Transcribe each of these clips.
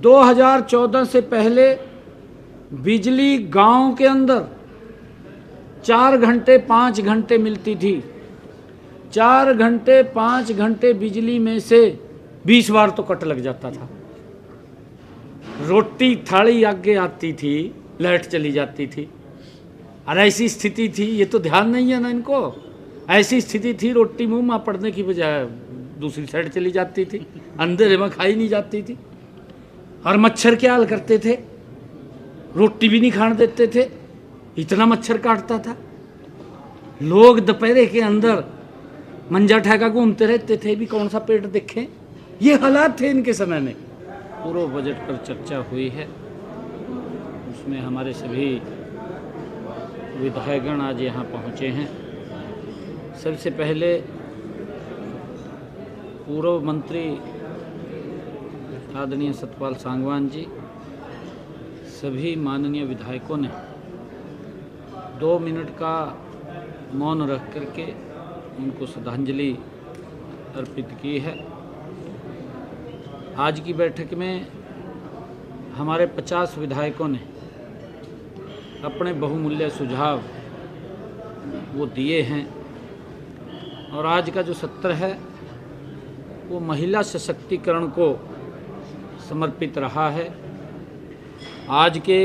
2014 से पहले बिजली गांव के अंदर 4 घंटे 5 घंटे मिलती थी। 4 घंटे 5 घंटे बिजली में से 20 बार तो कट लग जाता था। रोटी थाली आगे आती थी, लाइट चली जाती थी। और ऐसी स्थिति थी, ये तो ध्यान नहीं है ना इनको, ऐसी स्थिति थी रोटी मुंह में पड़ने की बजाय दूसरी साइड चली जाती थी, अंधेरे में खाई नहीं जाती थी। और मच्छर क्या हाल करते थे, रोटी भी नहीं खाने देते थे, इतना मच्छर काटता था। लोग दोपहर के अंदर मंजा ठेका घूमते रहते थे, भी कौन सा पेट देखें। ये हालात थे इनके समय में। पूर्व बजट पर चर्चा हुई है, उसमें हमारे सभी विधायकगण आज यहाँ पहुँचे हैं। सबसे पहले पूर्व मंत्री आदरणीय सतपाल सांगवान जी, सभी माननीय विधायकों ने 2 मिनट का मौन रख करके उनको श्रद्धांजलि अर्पित की है। आज की बैठक में हमारे 50 विधायकों ने अपने बहुमूल्य सुझाव वो दिए हैं। और आज का जो सत्र है वो महिला सशक्तिकरण को समर्पित रहा है। आज के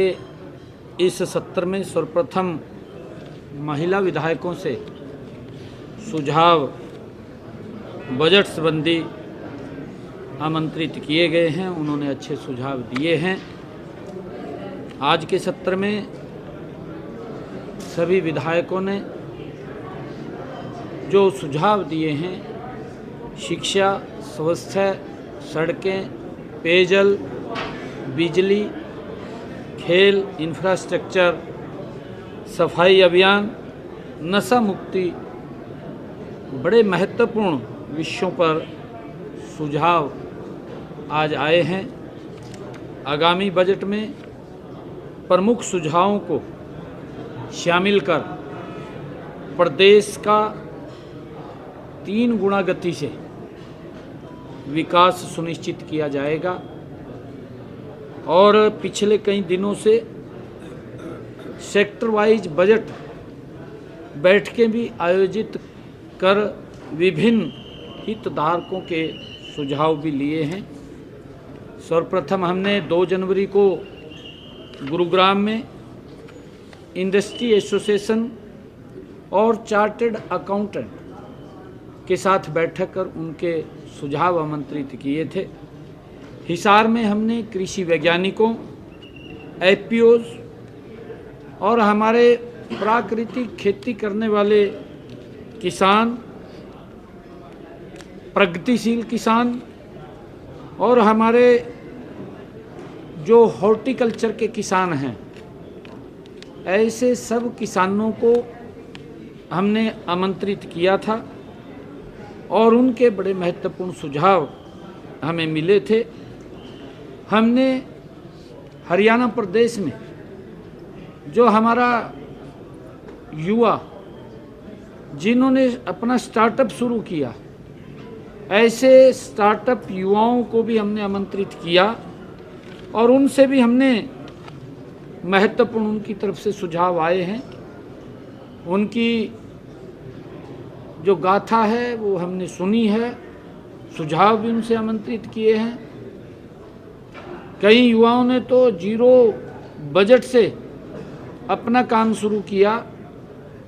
इस सत्र में सर्वप्रथम महिला विधायकों से सुझाव बजट संबंधी आमंत्रित किए गए हैं, उन्होंने अच्छे सुझाव दिए हैं। आज के सत्र में सभी विधायकों ने जो सुझाव दिए हैं, शिक्षा, स्वास्थ्य, सड़कें, पेयजल, बिजली, खेल, इंफ्रास्ट्रक्चर, सफाई अभियान, नशा मुक्ति, बड़े महत्वपूर्ण विषयों पर सुझाव आज आए हैं। आगामी बजट में प्रमुख सुझावों को शामिल कर प्रदेश का 3 गुना गति से विकास सुनिश्चित किया जाएगा। और पिछले कई दिनों से सेक्टर वाइज बजट बैठकें भी आयोजित कर विभिन्न हितधारकों के सुझाव भी लिए हैं। सर्वप्रथम हमने 2 जनवरी को गुरुग्राम में इंडस्ट्री एसोसिएशन और चार्टर्ड अकाउंटेंट के साथ बैठक कर उनके सुझाव आमंत्रित किए थे। हिसार में हमने कृषि वैज्ञानिकों, एफपीओज और हमारे प्राकृतिक खेती करने वाले किसान, प्रगतिशील किसान और हमारे जो हॉर्टिकल्चर के किसान हैं, ऐसे सब किसानों को हमने आमंत्रित किया था और उनके बड़े महत्वपूर्ण सुझाव हमें मिले थे। हमने हरियाणा प्रदेश में जो हमारा युवा जिन्होंने अपना स्टार्टअप शुरू किया, ऐसे स्टार्टअप युवाओं को भी हमने आमंत्रित किया और उनसे भी हमने महत्वपूर्ण उनकी तरफ से सुझाव आए हैं। उनकी जो गाथा है वो हमने सुनी है, सुझाव भी उनसे आमंत्रित किए हैं। कई युवाओं ने तो 0 बजट से अपना काम शुरू किया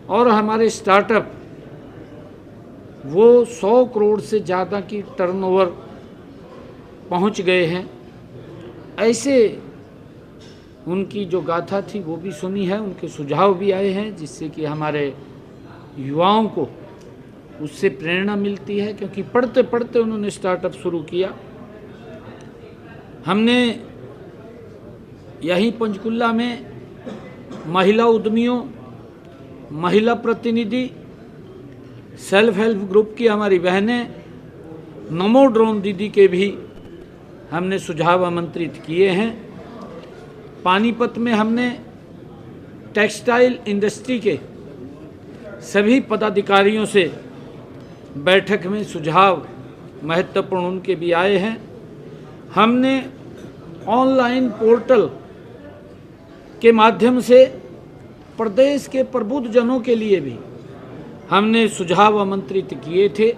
और हमारे स्टार्टअप वो 100 करोड़ से ज़्यादा की टर्नओवर पहुंच गए हैं। ऐसे उनकी जो गाथा थी वो भी सुनी है, उनके सुझाव भी आए हैं, जिससे कि हमारे युवाओं को उससे प्रेरणा मिलती है, क्योंकि पढ़ते पढ़ते उन्होंने स्टार्टअप शुरू किया। हमने यहीं पंचकुला में महिला उद्यमियों, महिला प्रतिनिधि, सेल्फ हेल्प ग्रुप की हमारी बहनें, नमो ड्रोन दीदी के भी हमने सुझाव आमंत्रित किए हैं। पानीपत में हमने टेक्सटाइल इंडस्ट्री के सभी पदाधिकारियों से बैठक में सुझाव महत्वपूर्ण उनके भी आए हैं। हमने ऑनलाइन पोर्टल के माध्यम से प्रदेश के प्रबुद्ध जनों के लिए भी हमने सुझाव आमंत्रित किए थे।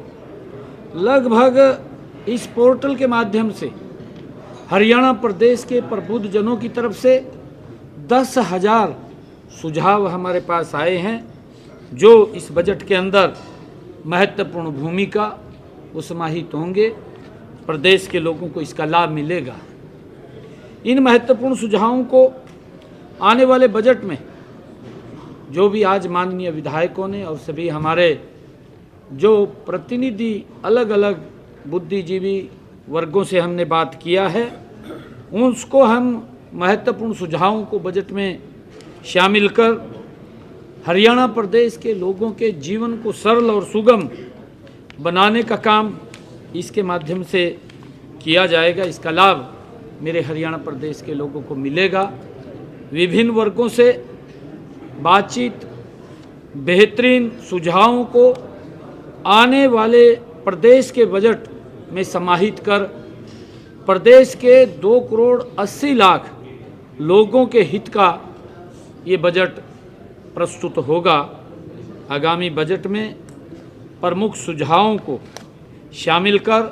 लगभग इस पोर्टल के माध्यम से हरियाणा प्रदेश के प्रबुद्ध जनों की तरफ से 10,000 सुझाव हमारे पास आए हैं, जो इस बजट के अंदर महत्वपूर्ण भूमिका वो समाहित होंगे। प्रदेश के लोगों को इसका लाभ मिलेगा। इन महत्वपूर्ण सुझावों को आने वाले बजट में जो भी आज माननीय विधायकों ने और सभी हमारे जो प्रतिनिधि अलग अलग बुद्धिजीवी वर्गों से हमने बात किया है, उसको हम महत्वपूर्ण सुझावों को बजट में शामिल कर हरियाणा प्रदेश के लोगों के जीवन को सरल और सुगम बनाने का काम इसके माध्यम से किया जाएगा। इसका लाभ मेरे हरियाणा प्रदेश के लोगों को मिलेगा। विभिन्न वर्गों से बातचीत, बेहतरीन सुझावों को आने वाले प्रदेश के बजट में समाहित कर प्रदेश के 2 करोड़ 80 लाख लोगों के हित का ये बजट प्रस्तुत होगा। आगामी बजट में प्रमुख सुझावों को शामिल कर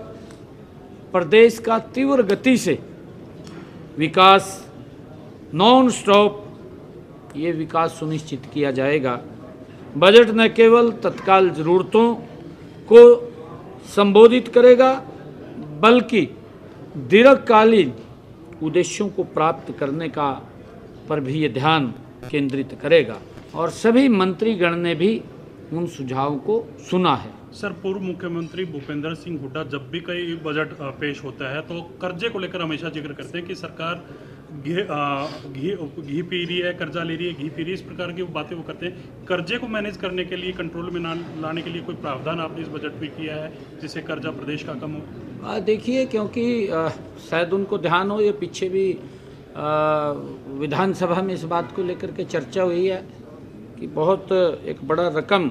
प्रदेश का तीव्र गति से विकास, नॉन स्टॉप ये विकास सुनिश्चित किया जाएगा। बजट न केवल तत्काल ज़रूरतों को संबोधित करेगा, बल्कि दीर्घकालीन उद्देश्यों को प्राप्त करने का पर भी ये ध्यान केंद्रित करेगा। और सभी मंत्रीगण ने भी उन सुझावों को सुना है। सर, पूर्व मुख्यमंत्री भूपेंद्र सिंह हुड्डा जब भी कोई बजट पेश होता है तो कर्जे को लेकर हमेशा जिक्र करते हैं कि सरकार घी पी रही है, कर्जा ले रही है, घी पी रही है, इस प्रकार की बातें वो करते हैं। कर्जे को मैनेज करने के लिए, कंट्रोल में लाने के लिए कोई प्रावधान आपने इस बजट में किया है जिससे कर्जा प्रदेश का कम हो? देखिए, क्योंकि शायद उनको ध्यान हो, ये पीछे भी विधानसभा में इस बात को लेकर के चर्चा हुई है कि बहुत एक बड़ा रकम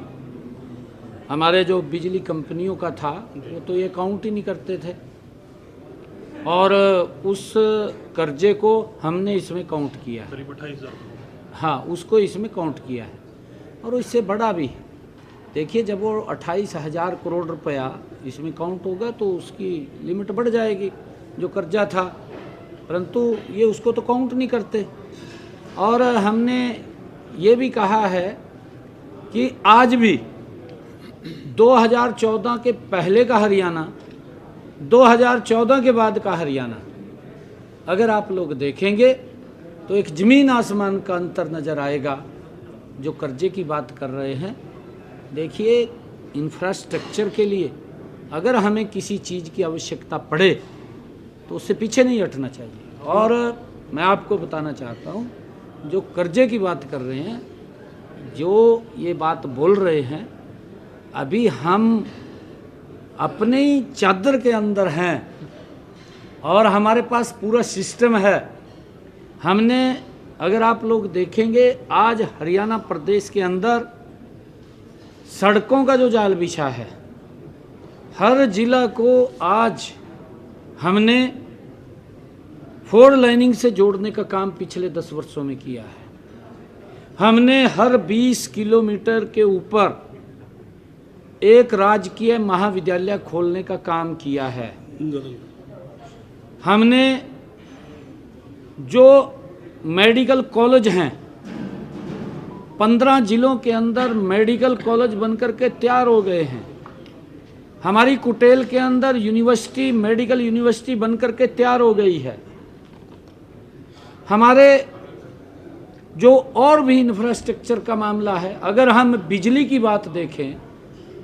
हमारे जो बिजली कंपनियों का था वो तो ये काउंट ही नहीं करते थे, और उस कर्जे को हमने इसमें काउंट किया है। करीब 28,000। हाँ, उसको इसमें काउंट किया है, और इससे बड़ा भी। देखिए, जब वो 28,000 करोड़ रुपया इसमें काउंट होगा तो उसकी लिमिट बढ़ जाएगी जो कर्जा था, परंतु ये उसको तो काउंट नहीं करते। और हमने ये भी कहा है कि आज भी 2014 के पहले का हरियाणा, 2014 के बाद का हरियाणा अगर आप लोग देखेंगे तो एक ज़मीन आसमान का अंतर नज़र आएगा। जो कर्जे की बात कर रहे हैं, देखिए, इंफ्रास्ट्रक्चर के लिए अगर हमें किसी चीज़ की आवश्यकता पड़े तो उससे पीछे नहीं हटना चाहिए। और मैं आपको बताना चाहता हूँ, जो कर्जे की बात कर रहे हैं, जो ये बात बोल रहे हैं, अभी हम अपने ही चादर के अंदर हैं और हमारे पास पूरा सिस्टम है। हमने, अगर आप लोग देखेंगे, आज हरियाणा प्रदेश के अंदर सड़कों का जो जाल बिछा है, हर जिला को आज हमने 4 लाइनिंग से जोड़ने का काम पिछले 10 वर्षों में किया है। हमने हर 20 किलोमीटर के ऊपर एक राजकीय महाविद्यालय खोलने का काम किया है। हमने जो मेडिकल कॉलेज हैं, 15 जिलों के अंदर मेडिकल कॉलेज बनकर के तैयार हो गए हैं। हमारी कुटेल के अंदर यूनिवर्सिटी, मेडिकल यूनिवर्सिटी बनकर के तैयार हो गई है। हमारे जो और भी इंफ्रास्ट्रक्चर का मामला है, अगर हम बिजली की बात देखें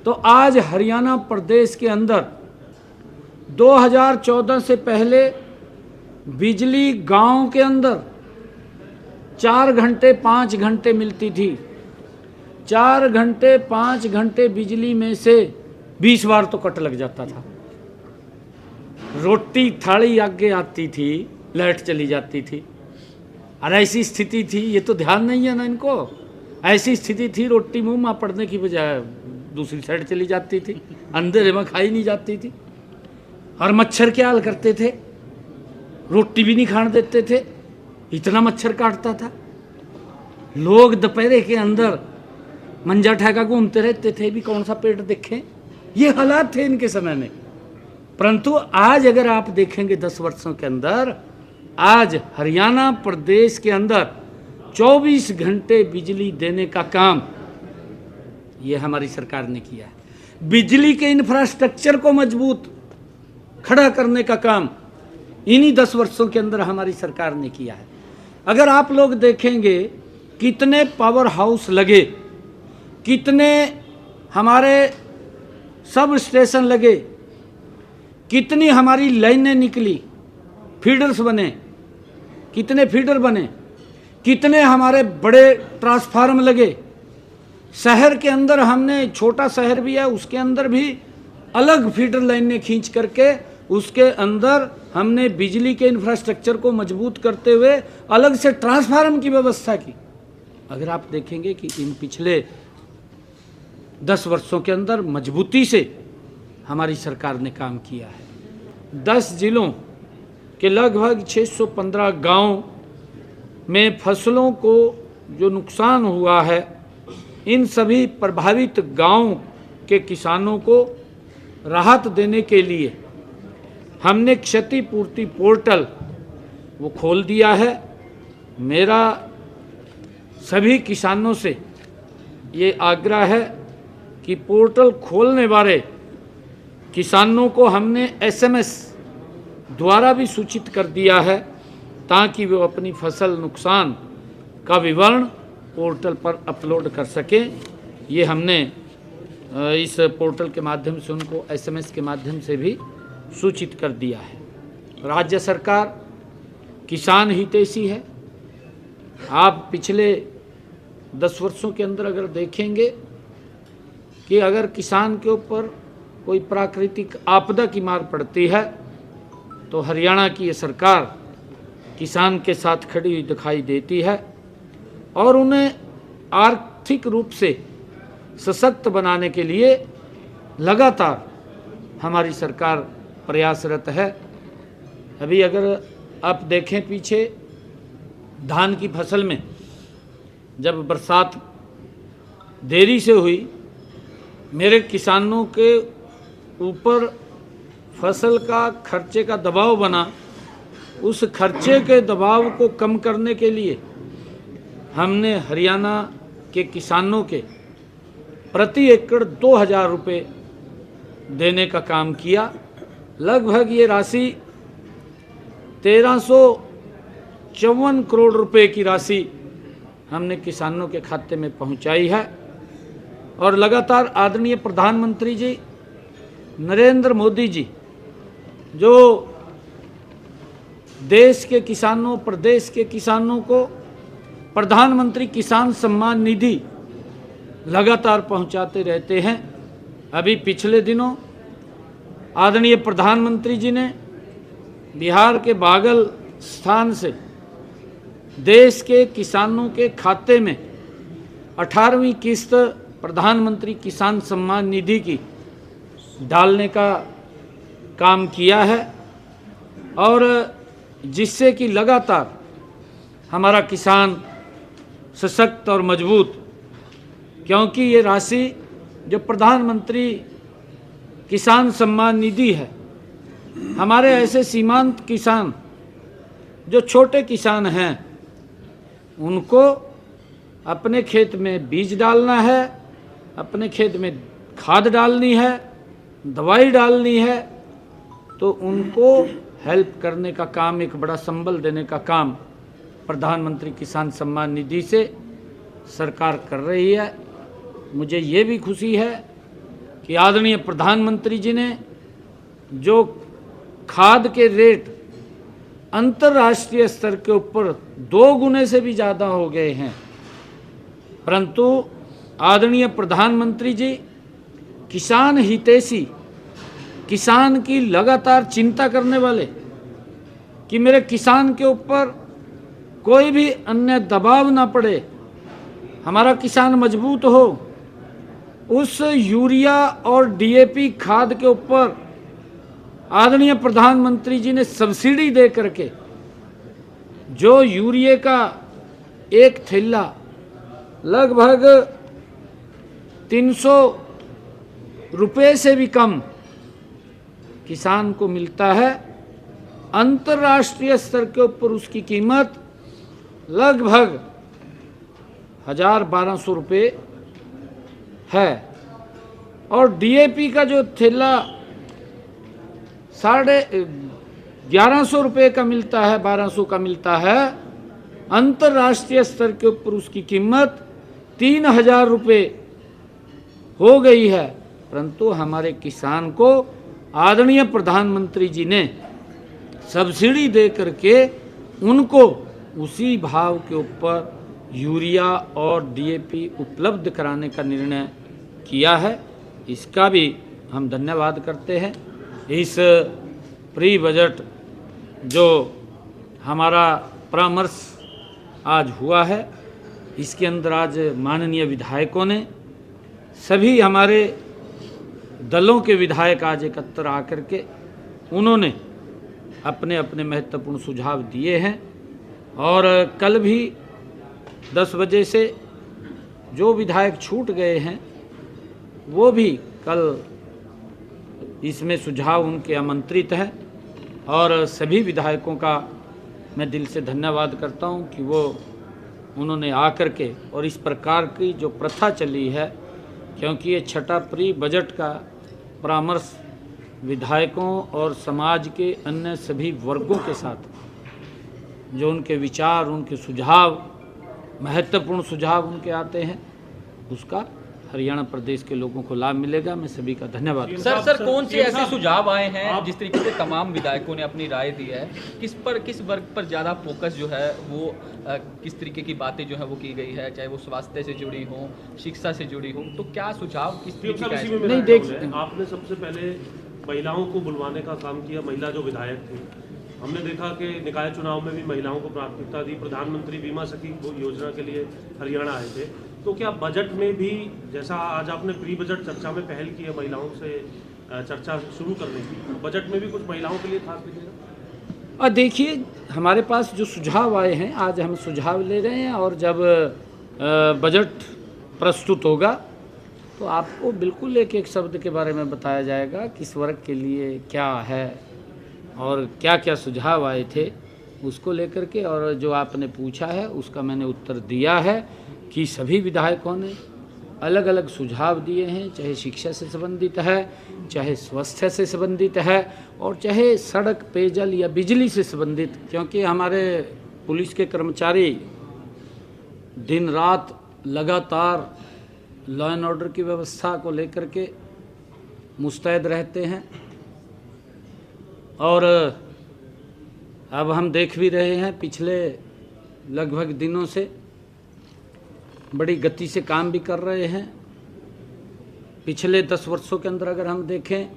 तो आज हरियाणा प्रदेश के अंदर 2014 से पहले बिजली गांव के अंदर 4 घंटे 5 घंटे मिलती थी। 4 घंटे 5 घंटे बिजली में से 20 बार तो कट लग जाता था। रोटी थाली आगे आती थी, लाइट चली जाती थी, और ऐसी स्थिति थी, ये तो ध्यान नहीं है ना इनको, ऐसी स्थिति थी रोटी मुंह में पड़ने की बजाय दूसरी साइड चली जाती थी, अंधेरे में खाई नहीं जाती थी। और मच्छर क्या हाल करते थे, रोटी भी नहीं खाने देते थे, इतना मच्छर काटता था। लोग दोपहर के अंदर मंजा ठेका घूमते रहते थे, भी कौन सा पेट देखें। ये हालात थे इनके समय में। परंतु आज अगर आप देखेंगे 10 वर्षों के अंदर, आज हरियाणा प्रदेश के अंदर 24 घंटे बिजली देने का काम ये हमारी सरकार ने किया है। बिजली के इंफ्रास्ट्रक्चर को मजबूत खड़ा करने का काम इन्हीं 10 वर्षों के अंदर हमारी सरकार ने किया है। अगर आप लोग देखेंगे कितने पावर हाउस लगे, कितने हमारे सब स्टेशन लगे, कितनी हमारी लाइनें निकली, फीडर्स बने, कितने फीडर बने, कितने हमारे बड़े ट्रांसफार्म लगे। शहर के अंदर हमने, छोटा शहर भी है उसके अंदर भी अलग फीडर लाइनें खींच करके उसके अंदर हमने बिजली के इंफ्रास्ट्रक्चर को मजबूत करते हुए अलग से ट्रांसफार्म की व्यवस्था की। अगर आप देखेंगे कि इन पिछले 10 वर्षों के अंदर मजबूती से हमारी सरकार ने काम किया है। 10 जिलों के लगभग 615 गांव में फसलों को जो नुकसान हुआ है, इन सभी प्रभावित गांव के किसानों को राहत देने के लिए हमने क्षतिपूर्ति पोर्टल वो खोल दिया है। मेरा सभी किसानों से ये आग्रह है कि पोर्टल खोलने वाले किसानों को हमने SMS द्वारा भी सूचित कर दिया है, ताकि वो अपनी फसल नुकसान का विवरण पोर्टल पर अपलोड कर सकें। ये हमने इस पोर्टल के माध्यम से उनको SMS के माध्यम से भी सूचित कर दिया है। राज्य सरकार किसान हितैषी है। आप पिछले 10 वर्षों के अंदर अगर देखेंगे कि अगर किसान के ऊपर कोई प्राकृतिक आपदा की मार पड़ती है तो हरियाणा की ये सरकार किसान के साथ खड़ी हुई दिखाई देती है और उन्हें आर्थिक रूप से सशक्त बनाने के लिए लगातार हमारी सरकार प्रयासरत है। अभी अगर आप देखें पीछे धान की फसल में जब बरसात देरी से हुई, मेरे किसानों के ऊपर फसल का खर्चे का दबाव बना। उस खर्चे के दबाव को कम करने के लिए हमने हरियाणा के किसानों के प्रति एकड़ 2000 रुपये देने का काम किया। लगभग ये राशि 1354 करोड़ रुपए की राशि हमने किसानों के खाते में पहुंचाई है। और लगातार आदरणीय प्रधानमंत्री जी नरेंद्र मोदी जी जो देश के किसानों, प्रदेश के किसानों को प्रधानमंत्री किसान सम्मान निधि लगातार पहुंचाते रहते हैं। अभी पिछले दिनों आदरणीय प्रधानमंत्री जी ने बिहार के बागल स्थान से देश के किसानों के खाते में 18वीं किस्त प्रधानमंत्री किसान सम्मान निधि की डालने का काम किया है और जिससे कि लगातार हमारा किसान सशक्त और मजबूत, क्योंकि ये राशि जो प्रधानमंत्री किसान सम्मान निधि है, हमारे ऐसे सीमांत किसान जो छोटे किसान हैं उनको अपने खेत में बीज डालना है, अपने खेत में खाद डालनी है, दवाई डालनी है, तो उनको हेल्प करने का काम, एक बड़ा संबल देने का काम प्रधानमंत्री किसान सम्मान निधि से सरकार कर रही है। मुझे ये भी खुशी है कि आदरणीय प्रधानमंत्री जी ने जो खाद के रेट अंतर्राष्ट्रीय स्तर के ऊपर 2 गुने से भी ज़्यादा हो गए हैं, परंतु आदरणीय प्रधानमंत्री जी किसान हितैषी, किसान की लगातार चिंता करने वाले कि मेरे किसान के ऊपर कोई भी अन्य दबाव ना पड़े, हमारा किसान मजबूत हो, उस यूरिया और DAP खाद के ऊपर आदरणीय प्रधानमंत्री जी ने सब्सिडी दे करके जो यूरिया का एक थैला लगभग 300 रुपये से भी कम किसान को मिलता है, अंतर्राष्ट्रीय स्तर के ऊपर उसकी कीमत लगभग 1,000-1,200 रुपये है, और डीएपी का जो थैला 1150 रुपये का मिलता है, 1200 का मिलता है, अंतर्राष्ट्रीय स्तर के ऊपर उसकी कीमत 3,000 रुपये हो गई है। परंतु हमारे किसान को आदरणीय प्रधानमंत्री जी ने सब्सिडी दे करके उनको उसी भाव के ऊपर यूरिया और डीएपी उपलब्ध कराने का निर्णय किया है। इसका भी हम धन्यवाद करते हैं। इस प्री बजट जो हमारा परामर्श आज हुआ है, इसके अंदर आज माननीय विधायकों ने, सभी हमारे दलों के विधायक आज एकत्र आकर के उन्होंने अपने अपने महत्वपूर्ण सुझाव दिए हैं, और कल भी 10 बजे से जो विधायक छूट गए हैं वो भी कल इसमें सुझाव उनके आमंत्रित हैं, और सभी विधायकों का मैं दिल से धन्यवाद करता हूं कि वो उन्होंने आकर के, और इस प्रकार की जो प्रथा चली है, क्योंकि ये छठा प्री बजट का परामर्श विधायकों और समाज के अन्य सभी वर्गों के साथ जो उनके विचार, उनके सुझाव, महत्वपूर्ण सुझाव उनके आते हैं, उसका हरियाणा प्रदेश के लोगों को लाभ मिलेगा। मैं सभी का धन्यवाद करता हूं। सर कौन से ऐसे सुझाव आए हैं जिस तरीके से तमाम विधायकों ने अपनी राय दी है, किस वर्ग पर ज़्यादा फोकस जो है वो किस तरीके की बातें जो है वो की गई है, चाहे वो स्वास्थ्य से जुड़ी हो, शिक्षा से जुड़ी हो, तो क्या सुझाव किस तरीके का है? नहीं, देख, आपने सबसे पहले महिलाओं को बुलवाने का काम किया। महिला जो विधायक थी, हमने देखा कि निकाय चुनाव में भी महिलाओं को प्राथमिकता दी। प्रधानमंत्री बीमा सखी योजना के लिए हरियाणा आए थे। तो क्या बजट में भी, जैसा आज आपने प्री बजट चर्चा में पहल की है महिलाओं से चर्चा शुरू करने की, बजट में भी कुछ महिलाओं के लिए खास दिखेगा? और देखिए, हमारे पास जो सुझाव आए हैं, आज हम सुझाव ले रहे हैं, और जब बजट प्रस्तुत होगा तो आपको बिल्कुल एक एक शब्द के बारे में बताया जाएगा, किस वर्ग के लिए क्या है और क्या क्या सुझाव आए थे उसको लेकर के। और जो आपने पूछा है उसका मैंने उत्तर दिया है कि सभी विधायकों ने अलग अलग सुझाव दिए हैं, चाहे शिक्षा से संबंधित है, चाहे स्वास्थ्य से संबंधित है, और चाहे सड़क, पेयजल या बिजली से संबंधित, क्योंकि हमारे पुलिस के कर्मचारी दिन रात लगातार लॉ एंड ऑर्डर की व्यवस्था को लेकर के मुस्तैद रहते हैं, और अब हम देख भी रहे हैं पिछले लगभग दिनों से बड़ी गति से काम भी कर रहे हैं। पिछले 10 वर्षों के अंदर अगर हम देखें,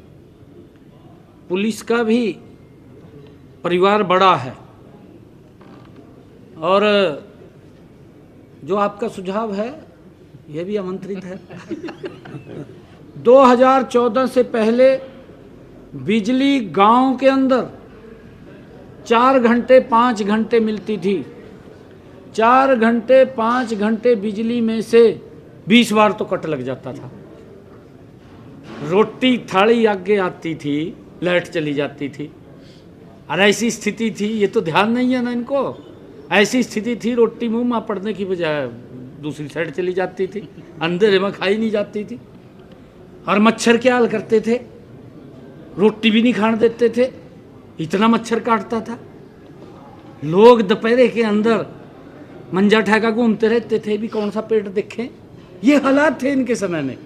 पुलिस का भी परिवार बड़ा है, और जो आपका सुझाव है यह भी आमंत्रित है। 2014 से पहले बिजली गांव के अंदर 4 घंटे 5 घंटे मिलती थी। 4 घंटे 5 घंटे बिजली में से 20 बार तो कट लग जाता था। रोटी थाली आगे आती थी, लाइट चली जाती थी, और ऐसी स्थिति थी, ये तो ध्यान नहीं है ना इनको, ऐसी स्थिति थी रोटी मुंह में पड़ने की बजाय दूसरी साइड चली जाती थी, अंधेरे में खाई नहीं जाती थी। और मच्छर क्या हाल करते थे, रोटी भी नहीं खाने देते थे, इतना मच्छर काटता था। लोग दोपहर के अंदर मंजा ठेका घूमते रहते थे, भी कौन सा पेट देखें। ये हालात थे इनके समय में।